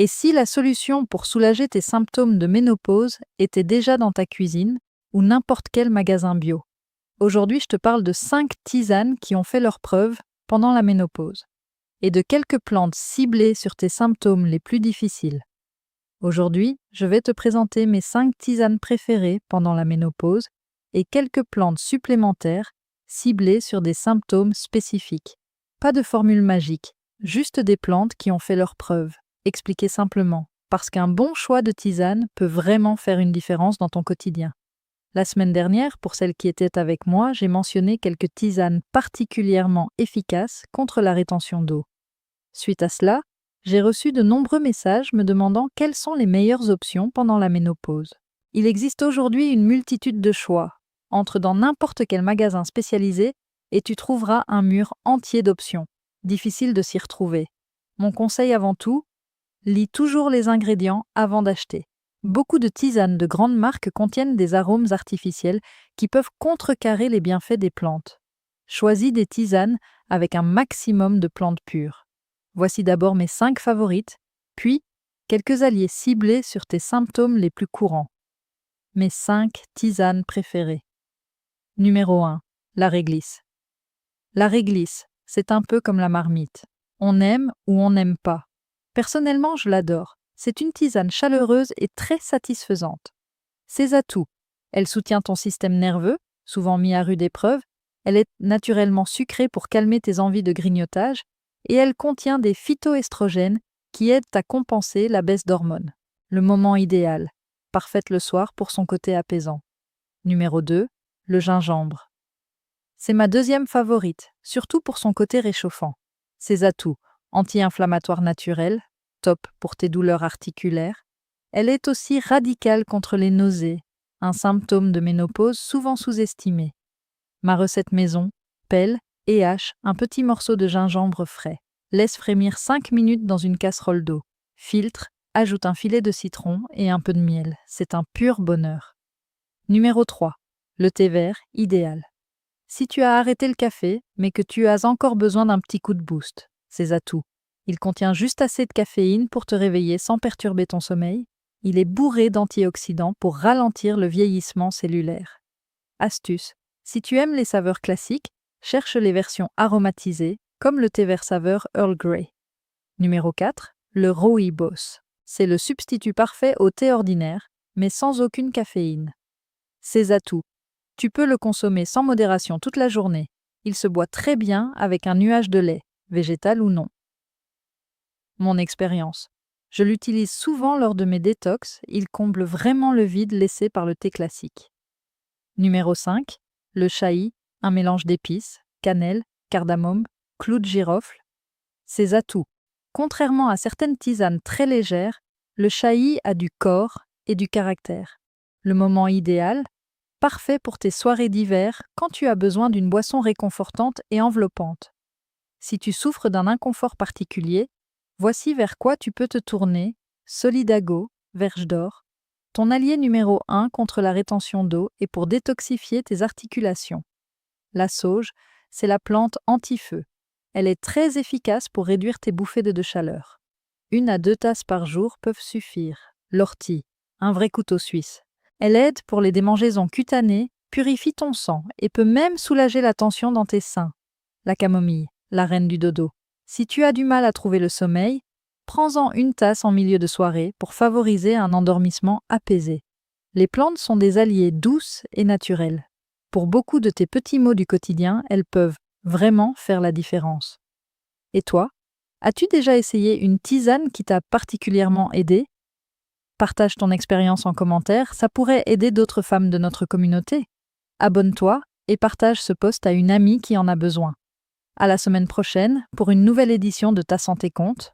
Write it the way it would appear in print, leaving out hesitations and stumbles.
Et si la solution pour soulager tes symptômes de ménopause était déjà dans ta cuisine ou n'importe quel magasin bio? Aujourd'hui, je te parle de 5 tisanes qui ont fait leurs preuves pendant la ménopause et de quelques plantes ciblées sur tes symptômes les plus difficiles. Aujourd'hui, je vais te présenter mes 5 tisanes préférées pendant la ménopause et quelques plantes supplémentaires ciblées sur des symptômes spécifiques. Pas de formule magique, juste des plantes qui ont fait leurs preuves, expliquées simplement, parce qu'un bon choix de tisane peut vraiment faire une différence dans ton quotidien. La semaine dernière, pour celles qui étaient avec moi, j'ai mentionné quelques tisanes particulièrement efficaces contre la rétention d'eau. Suite à cela, j'ai reçu de nombreux messages me demandant quelles sont les meilleures options pendant la ménopause. Il existe aujourd'hui une multitude de choix. Entre dans n'importe quel magasin spécialisé et tu trouveras un mur entier d'options. Difficile de s'y retrouver. Mon conseil avant tout, lis toujours les ingrédients avant d'acheter. Beaucoup de tisanes de grandes marques contiennent des arômes artificiels qui peuvent contrecarrer les bienfaits des plantes. Choisis des tisanes avec un maximum de plantes pures. Voici d'abord mes 5 favorites, puis quelques alliés ciblés sur tes symptômes les plus courants. Mes 5 tisanes préférées. Numéro 1. La réglisse. La réglisse, c'est un peu comme la marmite. On aime ou on n'aime pas. Personnellement, je l'adore. C'est une tisane chaleureuse et très satisfaisante. Ses atouts. Elle soutient ton système nerveux, souvent mis à rude épreuve. Elle est naturellement sucrée pour calmer tes envies de grignotage et elle contient des phytoestrogènes qui aident à compenser la baisse d'hormones. Le moment idéal. Parfaite le soir pour son côté apaisant. Numéro 2. Le gingembre. C'est ma deuxième favorite, surtout pour son côté réchauffant. Ses atouts. Anti-inflammatoire naturel, top pour tes douleurs articulaires. Elle est aussi radicale contre les nausées, un symptôme de ménopause souvent sous-estimé. Ma recette maison, pelle et hache un petit morceau de gingembre frais. Laisse frémir 5 minutes dans une casserole d'eau. Filtre, ajoute un filet de citron et un peu de miel. C'est un pur bonheur. Numéro 3. Le thé vert, idéal. Si tu as arrêté le café, mais que tu as encore besoin d'un petit coup de boost, ses atouts. Il contient juste assez de caféine pour te réveiller sans perturber ton sommeil. Il est bourré d'antioxydants pour ralentir le vieillissement cellulaire. Astuce. Si tu aimes les saveurs classiques, cherche les versions aromatisées, comme le thé vert saveur Earl Grey. Numéro 4. Le rooibos. C'est le substitut parfait au thé ordinaire, mais sans aucune caféine. Ses atouts. Tu peux le consommer sans modération toute la journée. Il se boit très bien avec un nuage de lait, végétal ou non. Mon expérience. Je l'utilise souvent lors de mes détox, il comble vraiment le vide laissé par le thé classique. Numéro 5. Le chaï, un mélange d'épices, cannelle, cardamome, clous de girofle. Ses atouts. Contrairement à certaines tisanes très légères, le chaï a du corps et du caractère. Le moment idéal, parfait pour tes soirées d'hiver quand tu as besoin d'une boisson réconfortante et enveloppante. Si tu souffres d'un inconfort particulier, voici vers quoi tu peux te tourner: Solidago, verge d'or, ton allié numéro 1 contre la rétention d'eau et pour détoxifier tes articulations. La sauge, c'est la plante anti-feu. Elle est très efficace pour réduire tes bouffées de chaleur. 1 à 2 tasses par jour peuvent suffire. L'ortie, un vrai couteau suisse. Elle aide pour les démangeaisons cutanées, purifie ton sang et peut même soulager la tension dans tes seins. La camomille, la reine du dodo. Si tu as du mal à trouver le sommeil, prends-en 1 tasse en milieu de soirée pour favoriser un endormissement apaisé. Les plantes sont des alliés douces et naturels. Pour beaucoup de tes petits maux du quotidien, elles peuvent vraiment faire la différence. Et toi, as-tu déjà essayé une tisane qui t'a particulièrement aidé? Partage ton expérience en commentaire, ça pourrait aider d'autres femmes de notre communauté. Abonne-toi et partage ce post à une amie qui en a besoin. À la semaine prochaine pour une nouvelle édition de Ta Santé Compte.